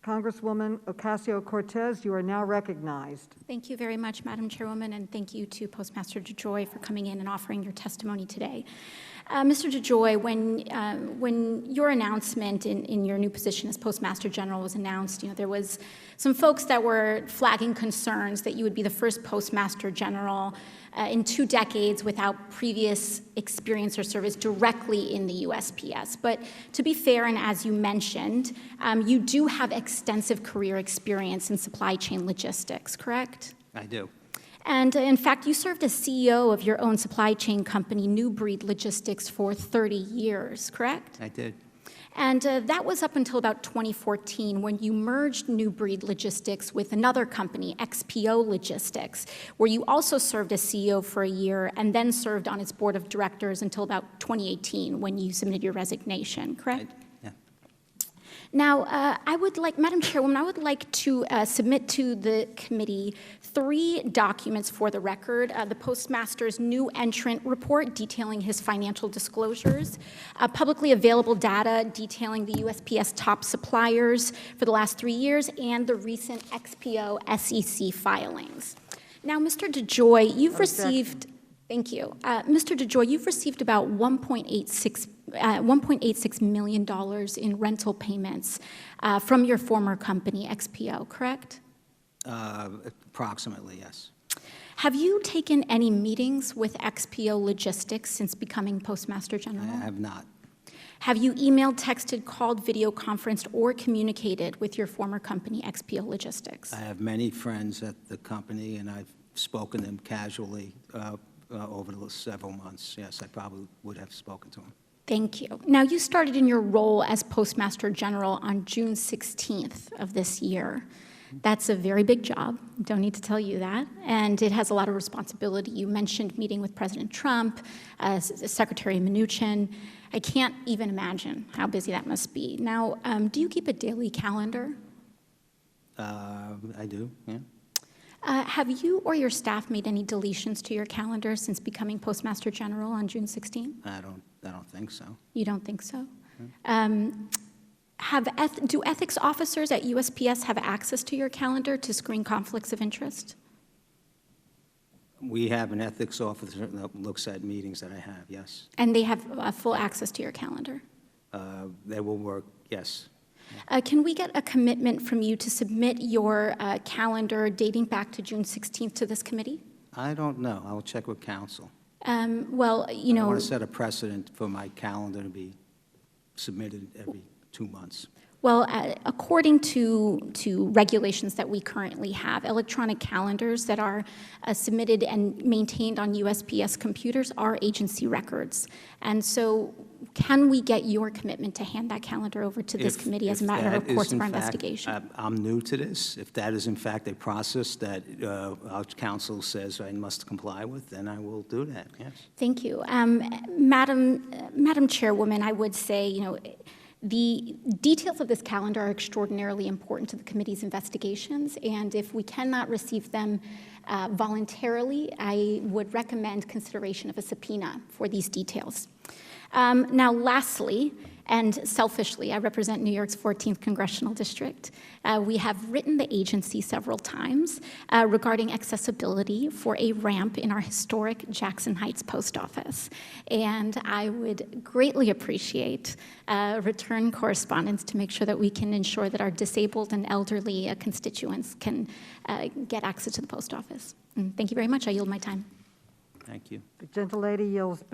Congresswoman Ocasio-Cortez, you are now recognized. Thank you very much, Madam Chairwoman, and thank you to Postmaster DeJoy for coming in and offering your testimony today. Mr. DeJoy, when your announcement in your new position as Postmaster General was announced, there was some folks that were flagging concerns that you would be the first Postmaster General in 2 decades without previous experience or service directly in the USPS. But to be fair, and as you mentioned, you do have extensive career experience in supply chain logistics, correct? I do. And in fact, you served as CEO of your own supply chain company, New Breed Logistics, for 30 years, correct? I did. And that was up until about 2014 when you merged New Breed Logistics with another company, XPO Logistics, where you also served as CEO for a year and then served on its board of directors until about 2018 when you submitted your resignation, correct? Yeah. Now, Madam Chairwoman, I would like to submit to the committee 3 documents for the record. The Postmaster's new entrant report detailing his financial disclosures, publicly available data detailing the USPS top suppliers for the last 3 years, and the recent XPO SEC filings. Now, Mr. DeJoy, you've received... Thank you. Mr. DeJoy, you've received about $1.86 million in rental payments from your former company, XPO, correct? Approximately, yes. Have you taken any meetings with XPO Logistics since becoming Postmaster General? I have not. Have you emailed, texted, called, video conferenced, or communicated with your former company, XPO Logistics? I have many friends at the company, and I've spoken to them casually over the several months. Yes, I probably would have spoken to them. Thank you. Now, you started in your role as Postmaster General on June 16th of this year. That's a very big job. Don't need to tell you that. And it has a lot of responsibility. You mentioned meeting with President Trump, Secretary Mnuchin. I can't even imagine how busy that must be. Now, do you keep a daily calendar? I do, yeah. Have you or your staff made any deletions to your calendar since becoming Postmaster General on June 16th? I don't think so. You don't think so? Do ethics officers at USPS have access to your calendar to screen conflicts of interest? We have an ethics officer that looks at meetings that I have, yes. And they have full access to your calendar? They will work, yes. Can we get a commitment from you to submit your calendar dating back to June 16th to this committee? I don't know. I will check with counsel. Well, I want to set a precedent for my calendar to be submitted every 2 months. Well, according to regulations that we currently have, electronic calendars that are submitted and maintained on USPS computers are agency records. And so can we get your commitment to hand that calendar over to this committee as a matter of course of our investigation? I'm new to this. If that is in fact a process that our counsel says I must comply with, then I will do that, yes. Thank you. Madam Chairwoman, I would say, the details of this calendar are extraordinarily important to the committee's investigations, and if we cannot receive them voluntarily, I would recommend consideration of a subpoena for these details. Now, lastly, and selfishly, I represent New York's 14th Congressional District. We have written the agency several times regarding accessibility for a ramp in our historic Jackson Heights post office. And I would greatly appreciate return correspondence to make sure that we can ensure that our disabled and elderly constituents can get access to the post office. And thank you very much. I yield my time. Thank you. The gentlelady yields.